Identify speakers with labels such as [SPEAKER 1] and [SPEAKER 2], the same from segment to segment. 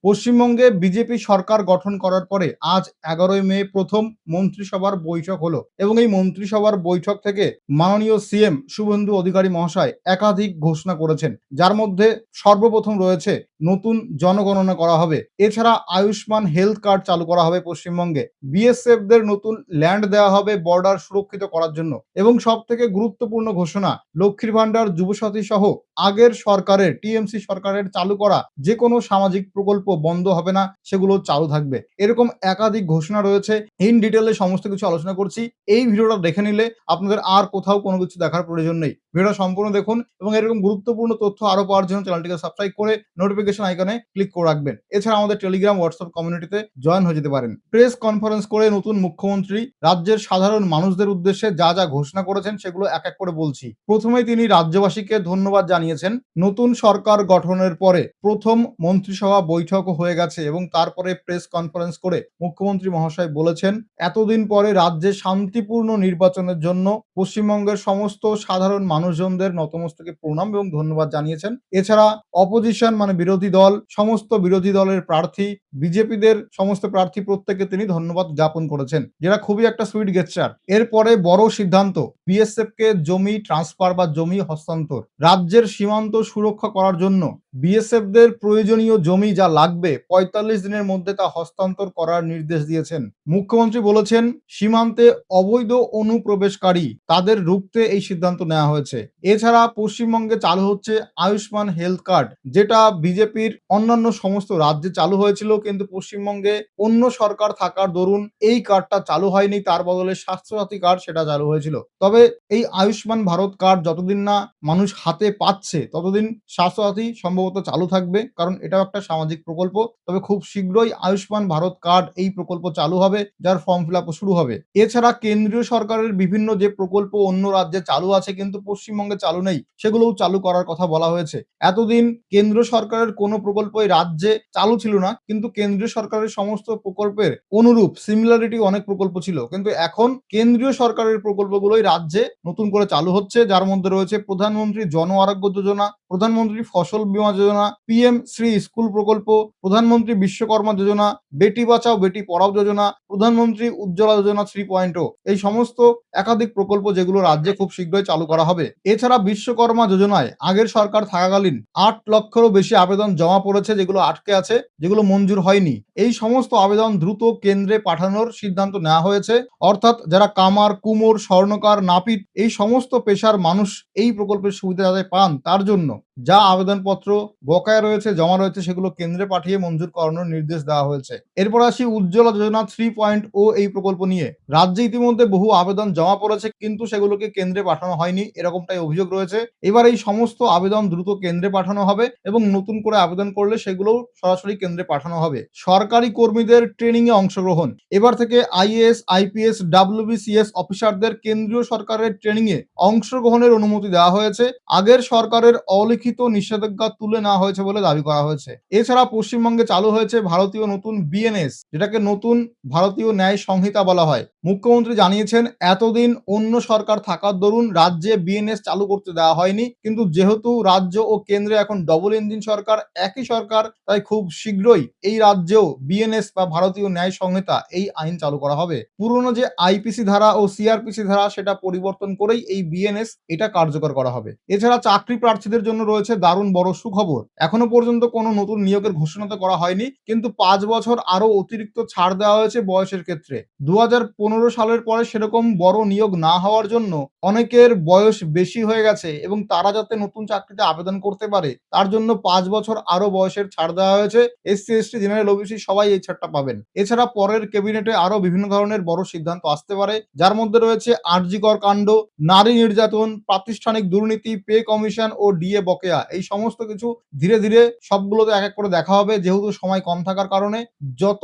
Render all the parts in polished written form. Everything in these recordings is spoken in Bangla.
[SPEAKER 1] পশ্চিমবঙ্গে বিজেপি সরকার গঠন করার পরে আজ ১১ই মে প্রথম মন্ত্রিসভার বৈঠক হলো এবং এই মন্ত্রিসভার বৈঠক থেকে মাননীয় সিএম শুভেন্দু অধিকারী মহাশয় একাধিক ঘোষণা করেছেন, যার মধ্যে সর্বপ্রথম রয়েছে নতুন জনগণনা করা হবে। এছাড়া আয়ুষ্মান হেলথ কার্ড চালু করা হবে পশ্চিমবঙ্গে। বিএসএফদের নতুন ল্যান্ড দেওয়া হবে বর্ডার সুরক্ষিত করার জন্য এবং সব থেকে গুরুত্বপূর্ণ ঘোষণা, লক্ষ্মীর ভান্ডার, যুবসাথী সহ আগের সরকারের টিএমসি সরকারের চালু করা যে কোনো সামাজিক প্রকল্প বন্ধ হবে না, সেগুলো চালু থাকবে। এরকম একাধিক ঘোষণা রয়েছে। ইন ডিটেলে সমস্ত কিছু আলোচনা করছি। এই ভিডিওটা দেখে নিলে আপনাদের আর কোথাও কোনো কিছু দেখার প্রয়োজন নেই। ভিডিওটা সম্পূর্ণ দেখুন এবং এরকম গুরুত্বপূর্ণ তথ্য আরো পাওয়ার জন্য চ্যানেলটিকে সাবস্ক্রাইব করে নোটিফিকেশন আইকনে ক্লিক করে রাখবেন। এছাড়া আমাদের টেলিগ্রাম, হোয়াটসঅ্যাপ কমিউনিটিতে জয়েন হয়ে যেতে পারেন। প্রেস কনফারেন্স করে নতুন মুখ্যমন্ত্রী রাজ্যের সাধারণ মানুষদের উদ্দেশ্যে যা যা ঘোষণা করেছেন সেগুলো এক এক করে বলছি। প্রথমেই তিনি রাজ্যবাসীকে ধন্যবাদ জানিয়েছেন। নতুন সরকার গঠনের পরে প্রথম মন্ত্রিসভা বৈঠকও হয়ে গেছে এবং তারপরে প্রেস কনফারেন্স করে মুখ্যমন্ত্রী মহাশয় বলেছেন, এতদিন পরে রাজ্যে শান্তিপূর্ণ নির্বাচনের জন্য পশ্চিমবঙ্গের সমস্ত সাধারণ মানুষজনদের নতমস্তকে প্রণাম এবং ধন্যবাদ জানিয়েছেন। এছাড়া অপোজিশন মানে বিরোধী দল, সমস্ত বিরোধী দলের প্রার্থী, বিজেপিদের সমস্ত প্রার্থী প্রত্যেককে তিনি ধন্যবাদ জ্ঞাপন করেছেন, যেটা খুবই একটা সুইট গেস্টার। এরপরে বড় সিদ্ধান্ত, বিএসএফ কে জমি ট্রান্সফার বা জমি হস্তান্তর। রাজ্যের সীমান্ত সুরক্ষা করার জন্য বিএসএফদের প্রয়োজনীয় জমি যা লাগবে ৪৫ দিনের মধ্যে তা হস্তান্তর করার নির্দেশ দিয়েছেন। মুখ্যমন্ত্রী বলেছেন, সীমান্তে অবৈধ অনুপ্রবেশকারী তাদের রুখতে এই সিদ্ধান্ত নেওয়া হয়েছে। এছাড়া পশ্চিমবঙ্গে চালু হচ্ছে আয়ুষ্মান হেলথ কার্ড, যেটা বিজেপির অন্যান্য সমস্ত রাজ্যে চালু হয়েছিল, কিন্তু পশ্চিমবঙ্গে অন্য সরকার থাকার দরুন এই কার্ডটা চালু হয়নি, তার বদলে স্বাস্থ্যসাথী কার্ড সেটা চালু হয়েছিল। তবে এই আয়ুষ্মান ভারত কার্ড যতদিন না মানুষ হাতে পাচ্ছে ততদিন স্বাস্থ্যসাথী সম্ভবত চালু থাকবে, কারণ এটাও একটা সামাজিক প্রকল্প। তবে খুব শীঘ্রই আয়ুষ্মান ভারত কার্ড এই প্রকল্প চালু হবে, যার ফর্ম ফিল আপ শুরু হবে। এছাড়া কেন্দ্রীয় সরকারের বিভিন্ন যে প্রকল্প অন্য রাজ্যে চালু আছে কিন্তু পশ্চিমবঙ্গে চালু নেই, সেগুলোও চালু করার কথা বলা হয়েছে। এতদিন কেন্দ্র সরকারের কোনো প্রকল্পই রাজ্যে চালু ছিল না, কিন্তু কেন্দ্রীয় সরকারের সমস্ত প্রকল্পের অনুরূপ সিমিলারিটি অনেক প্রকল্প ছিল, কিন্তু এখন কেন্দ্রীয় সরকারের প্রকল্পগুলোই রাজ্যে নতুন করে চালু হচ্ছে, যার মধ্যে রয়েছে প্রধানমন্ত্রী জন আরোগ্য যোজনা, প্রধানমন্ত্রী ফসল বীমা যোজনা, পিএম শ্রী স্কুল প্রকল্প, প্রধানমন্ত্রী বিশ্বকর্মা যোজনা, বেটি বাঁচাও বেটি পড়াও যোজনা, প্রধানমন্ত্রী উজ্জ্বলা যোজনা 3.0। এই সমস্ত একাধিক প্রকল্প যেগুলো রাজ্যে খুব শীঘ্রই চালু করা হবে। এছাড়া বিশ্বকর্মা যোজনায় আগের সরকার থাকাকালীন ৮ লক্ষেরও বেশি আবেদন জমা পড়েছে, যেগুলো আটকে আছে, যেগুলো মঞ্জুর হয়নি। এই সমস্ত আবেদন দ্রুত কেন্দ্রে পাঠানোর সিদ্ধান্ত নেওয়া হয়েছে। অর্থাৎ যারা কামার, কুমোর, স্বর্ণকার, নাপিত এই সমস্ত পেশার মানুষ এই প্রকল্পের সুবিধা যাতে পান, তার জন্য যা আবেদনপত্র বকেয়া রয়েছে, জমা রয়েছে, সেগুলো কেন্দ্রে পাঠিয়ে মঞ্জুর করানোর নির্দেশ দেওয়া হয়েছে। এরপর আসি উজ্জ্বলা যোজনা 3.0 এই প্রকল্প নিয়ে। রাজ্যে ইতিমধ্যে বহু আবেদন জমা পড়েছে, কিন্তু সেগুলোকে কেন্দ্রে পাঠানো হয়নি, এরকমটাই অভিযোগ রয়েছে। এবার এই সমস্ত আবেদন দ্রুত কেন্দ্রে পাঠানো হবে এবং নতুন করে আবেদন করলে সেগুলোও সরাসরি কেন্দ্রে পাঠানো হবে। সরকারি কর্মীদের ট্রেনিং এ অংশগ্রহণ, এবার থেকে আইএএস, আইপিএস, ডাব্লিউবিসিএস অফিসারদের কেন্দ্রীয় সরকারের ট্রেনিং এ অংশগ্রহণের অনুমতি দেওয়া হয়েছে। আগের সরকারের অলিখিত নিষেধাজ্ঞা তুলে নেওয়া হয়েছে বলে দাবি করা হয়েছে। এছাড়া পশ্চিমবঙ্গে চালু হয়েছে ভারতীয় নতুন বিএনএস, যেটাকে নতুন ভারতীয় ন্যায় সংহিতা বলা হয়। মুখ্যমন্ত্রী জানিয়েছেন, এতদিন অন্য সরকার থাকার দরুন রাজ্যে বিএনএস চালু করতে দেওয়া হয়নি, কিন্তু যেহেতু রাজ্য ও কেন্দ্রে এখন ডবল ইঞ্জিন সরকার, একই সরকার, তাই খুব শীঘ্রই এই রাজ্যেও বিএনএস বা ভারতীয় ন্যায় সংহিতা এই আইন চালু করা হবে। পুরনো যে আইপিসি ধারা ও সিআরপিসি ধারা সেটা পরিবর্তন করেই এই বিএনএস এটা কার্যকর করা হবে। এছাড়া চাকরি প্রার্থীদের জন্য রয়েছে দারুণ বড় সুখবর। এখনো পর্যন্ত কোনো নতুন নিয়োগের ঘোষণা তো করা হয়নি, কিন্তু ৫ বছর আরো অতিরিক্ত ছাড় দেওয়া হয়েছে বয়সের ক্ষেত্রে। ২০১৫ সালের পরে সেরকম বড় নিয়োগ না হওয়ার জন্য অনেকের বয়স বেশি হয়ে গেছে এবং তারা যাতে নতুন চাকরিতে আবেদন করতে পারে তার জন্য ৫ বছর আরো বয়সের ছাড় দেওয়া হয়েছে। এসসি, এসটি, জেনারেল, ওবিসি সবাই এই ছাড়টা পাবেন। এছাড়া পরের ক্যাবিনেটে আরো বিভিন্ন ধরনের বড় সিদ্ধান্ত আসতে পারে, যার মধ্যে রয়েছে আরজিকর কাণ্ড, নারী নির্যাতন, প্রাতিষ্ঠানিক দুর্নীতি, পে কমিশন ও ডিএ বকেয়া। এই সমস্ত কিছু ধীরে ধীরে সবগুলোতে এক এক করে দেখা হবে, যেহেতু সময় কম থাকার কারণে যত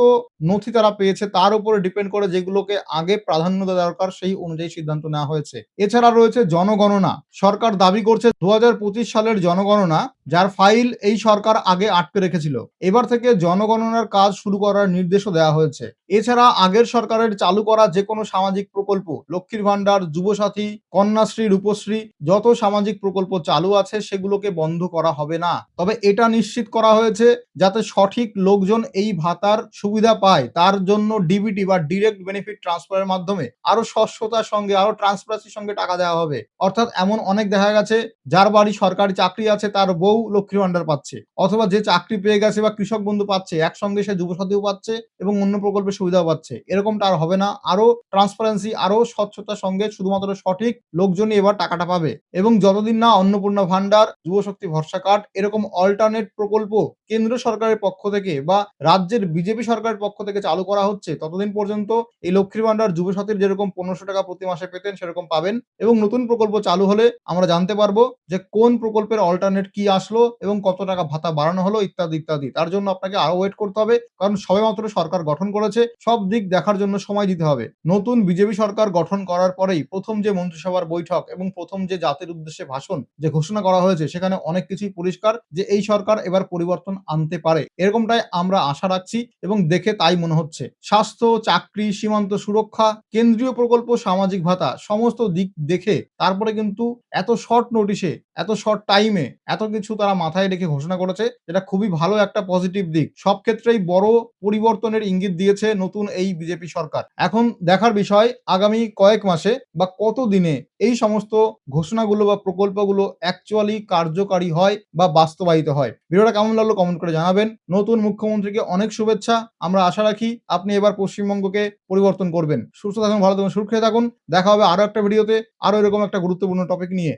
[SPEAKER 1] নথি তারা পেয়েছে তার উপরে ডিপেন্ড করে যেগুলোকে আগে প্রাধান্য দেওয়া দরকার সেই অনুযায়ী সিদ্ধান্ত নেওয়া হয়েছে। এছাড়া রয়েছে জনগণনা। সরকার দাবি করছে ২০২৫ সালের জনগণনা যার ফাইল এই সরকার আগে আটকে রেখেছিল। এবার থেকে জনগণনার কাজ শুরু করার নির্দেশও দেওয়া হয়েছে। এছাড়া আগের সরকারের চালু করা যে কোনো সামাজিক প্রকল্প, লক্ষ্মীর ভান্ডার, যুবসাথী, কন্যাশ্রী, রূপশ্রী, যত সামাজিক প্রকল্প চালু আছে সেগুলোকে বন্ধ করা হবে না। তবে এটা নিশ্চিত করা হয়েছে যাতে সঠিক লোকজন এই ভাতার সুবিধা পায়, তার জন্য ডিবিটি বা ডিরেক্ট বেনিফিট ট্রান্সফারের মাধ্যমে আরো স্বচ্ছতার সঙ্গে, আরো ট্রান্সপারেন্সির সঙ্গে টাকা দেওয়া হবে। অর্থাৎ এমন অনেক দেখা গেছে যার বাড়ি সরকারি চাকরি আছে তার বউ লক্ষ্মীর ভান্ডার পাচ্ছে, অথবা যে চাকরি পেয়ে গেছে বা কৃষক বন্ধু পাচ্ছে, একসঙ্গে সে যুবসাথীও পাচ্ছে এবং অন্য প্রকল্পের সুবিধাও পাচ্ছে। এরকমটা আর হবে না। আরো ট্রান্সপারেন্সি, আরো স্বচ্ছতার সঙ্গে শুধুমাত্র সঠিক লোকজনই এবার টাকাটা পাবে। এবং যতদিন না অন্নপূর্ণা ভান্ডার, যুবশক্তি ভরসা কার্ড এরকম অল্টারনেট প্রকল্প কেন্দ্র সরকারের পক্ষ থেকে বা রাজ্যের বিজেপি সরকারের পক্ষ থেকে চালু করা হচ্ছে, ততদিন পর্যন্ত এই লক্ষ্মীর ভান্ডার, যুবসাথীর যেরকম ১৫০০ টাকা প্রতি মাসে পেতেন সেরকম পাবেন। এবং নতুন প্রকল্প চালু হলে আমরা জানতে পারবো যে কোন প্রকল্পের অল্টারনেট কি আসলো এবং কত টাকা ভাতা বাড়ানো হলো ইত্যাদি ইত্যাদি। তার জন্য আপনাকে আরো ওয়েট করতে হবে, কারণ সবেমাত্র সরকার গঠন করেছে, সব দিক দেখার জন্য সময় দিতে হবে। নতুন বিজেপি সরকার গঠন করার পরেই প্রথম যে মন্ত্রিসভার বৈঠক এবং প্রথম যে জাতির উদ্দেশ্যে ভাষণ যে ঘোষণা করা হয়েছে, সেখানে অনেক কিছুই পরিষ্কার যে এই সরকার এবার পরিবর্তন আনতে পারে, এরকমটাই আমরা আশা রাখছি এবং দেখে তাই মনে হচ্ছে। স্বাস্থ্য, চাকরি, সীমান্ত সুরক্ষা, কেন্দ্রীয় প্রকল্প, সামাজিক ভাতা সমস্ত দিক দেখে তারপরে কিন্তু এত শর্ট নোটিশে, এত শর্ট টাইমে এত কিছু তারা মাথায় রেখে ঘোষণা করেছে, যেটা খুবই ভালো একটা পজিটিভ দিক। সব ক্ষেত্রেই বড় পরিবর্তনের ইঙ্গিত দিয়েছে নতুন এই বিজেপি সরকার। এখন দেখার বিষয় আগামী কয়েক মাসে বা কত দিনে এই সমস্ত ঘোষণাগুলো বা প্রকল্পগুলো অ্যাকচুয়ালি কার্যকারী হয় বা বাস্তবায়িত হয়। ভিডিওটা কেমন লাগলো কমেন্ট করে জানাবেন। নতুন মুখ্যমন্ত্রীকে অনেক শুভেচ্ছা। আমরা আশা রাখি আপনি এবার পশ্চিমবঙ্গকে পরিবর্তন করবেন। সুস্থ থাকুন, ভালো থাকুন, সুরক্ষিত থাকুন। দেখা হবে আরো একটা ভিডিওতে, আরো এরকম একটা গুরুত্বপূর্ণ টপিক নিয়ে।